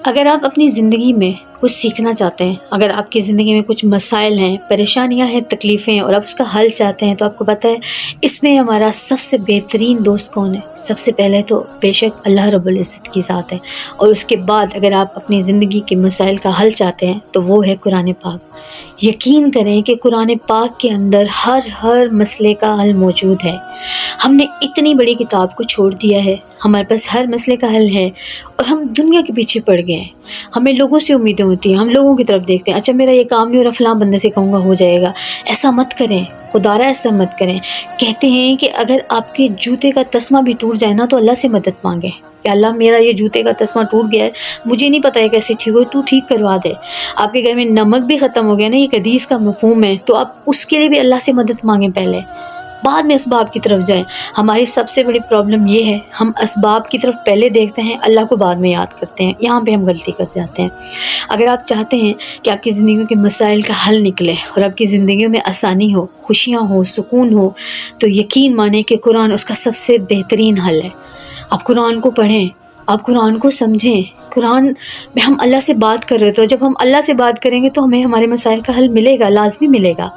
اگر آپ اپنی زندگی میں کچھ سیکھنا چاہتے ہیں، اگر آپ کی زندگی میں کچھ مسائل ہیں، پریشانیاں ہیں، تکلیفیں ہیں اور آپ اس کا حل چاہتے ہیں، تو آپ کو پتہ ہے اس میں ہمارا سب سے بہترین دوست کون ہے؟ سب سے پہلے تو بے شک اللہ رب العزت کی ذات ہے، اور اس کے بعد اگر آپ اپنی زندگی کے مسائل کا حل چاہتے ہیں تو وہ ہے قرآن پاک۔ یقین کریں کہ قرآن پاک کے اندر ہر مسئلے کا حل موجود ہے۔ ہم نے اتنی بڑی کتاب کو چھوڑ دیا ہے، ہمارے پاس ہر مسئلے کا حل ہے، اور ہم دنیا کے پیچھے پڑ گئے ہیں۔ ہمیں لوگوں سے امیدیں ہوتی ہیں، ہم لوگوں کی طرف دیکھتے ہیں، اچھا میرا یہ کام نہیں ہو رہا، فلاں بندے سے کہوں گا ہو جائے گا۔ ایسا مت کریں، خدارا ایسا مت کریں۔ کہتے ہیں کہ اگر آپ کے جوتے کا تسمہ بھی ٹوٹ جائے نا تو اللہ سے مدد مانگیں کہ اللہ میرا یہ جوتے کا تسمہ ٹوٹ گیا ہے، مجھے نہیں پتا ہے کیسے ٹھیک ہو، تو ٹھیک کروا دے۔ آپ کے گھر میں نمک بھی ختم ہو گیا نا، یہ حدیث کا مفہوم ہے، تو آپ اس کے لیے بھی اللہ سے مدد مانگیں پہلے، بعد میں اسباب کی طرف جائیں۔ ہماری سب سے بڑی پرابلم یہ ہے، ہم اسباب کی طرف پہلے دیکھتے ہیں، اللہ کو بعد میں یاد کرتے ہیں، یہاں پہ ہم غلطی کر جاتے ہیں۔ اگر آپ چاہتے ہیں کہ آپ کی زندگیوں کے مسائل کا حل نکلے اور آپ کی زندگیوں میں آسانی ہو، خوشیاں ہو، سکون ہو، تو یقین مانیں کہ قرآن اس کا سب سے بہترین حل ہے۔ آپ قرآن کو پڑھیں، آپ قرآن کو سمجھیں۔ قرآن میں ہم اللہ سے بات کر رہے تو جب ہم اللہ سے بات کریں گے تو ہمیں ہمارے مسائل کا حل ملے گا، لازمی ملے گا۔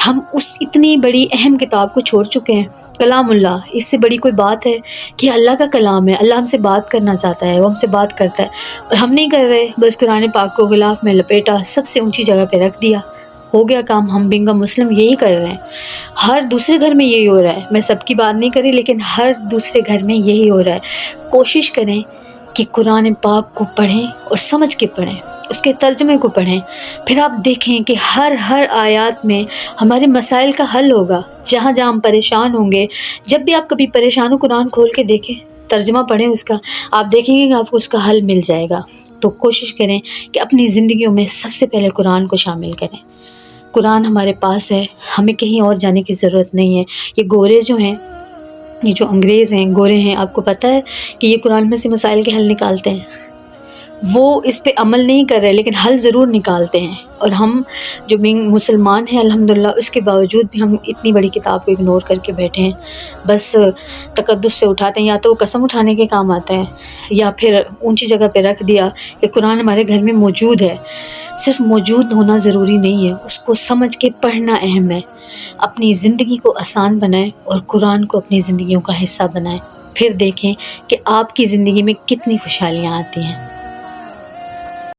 ہم اس اتنی بڑی اہم کتاب کو چھوڑ چکے ہیں، کلام اللہ، اس سے بڑی کوئی بات ہے کہ اللہ کا کلام ہے، اللہ ہم سے بات کرنا چاہتا ہے، وہ ہم سے بات کرتا ہے، اور ہم نہیں کر رہے، بس قرآن پاک کو غلاف میں لپیٹا، سب سے اونچی جگہ پہ رکھ دیا، ہو گیا کام۔ ہم بنگا مسلم یہی کر رہے ہیں، ہر دوسرے گھر میں یہی ہو رہا ہے۔ میں سب کی بات نہیں کری، لیکن ہر دوسرے گھر میں یہی ہو رہا ہے۔ کوشش کریں کہ قرآن پاک کو پڑھیں اور سمجھ کے پڑھیں، اس کے ترجمے کو پڑھیں، پھر آپ دیکھیں کہ ہر آیات میں ہمارے مسائل کا حل ہوگا۔ جہاں جہاں ہم پریشان ہوں گے، جب بھی آپ کبھی پریشان ہو، قرآن کھول کے دیکھیں، ترجمہ پڑھیں اس کا، آپ دیکھیں گے کہ آپ کو اس کا حل مل جائے گا۔ تو کوشش کریں کہ اپنی زندگیوں میں سب سے پہلے قرآن کو شامل کریں۔ قرآن ہمارے پاس ہے، ہمیں کہیں اور جانے کی ضرورت نہیں ہے۔ یہ گورے جو ہیں، یہ جو انگریز ہیں، گورے ہیں، آپ کو پتہ ہے کہ یہ قرآن میں سے مسائل کے حل نکالتے ہیں۔ وہ اس پہ عمل نہیں کر رہے، لیکن حل ضرور نکالتے ہیں، اور ہم جو مسلمان ہیں الحمدللہ، اس کے باوجود بھی ہم اتنی بڑی کتاب کو اگنور کر کے بیٹھے ہیں، بس تقدس سے اٹھاتے ہیں، یا تو وہ قسم اٹھانے کے کام آتا ہے، یا پھر اونچی جگہ پہ رکھ دیا کہ قرآن ہمارے گھر میں موجود ہے۔ صرف موجود ہونا ضروری نہیں ہے، اس کو سمجھ کے پڑھنا اہم ہے۔ اپنی زندگی کو آسان بنائیں اور قرآن کو اپنی زندگیوں کا حصہ بنائیں، پھر دیکھیں کہ آپ کی زندگی میں کتنی خوشحالیاں آتی ہیں۔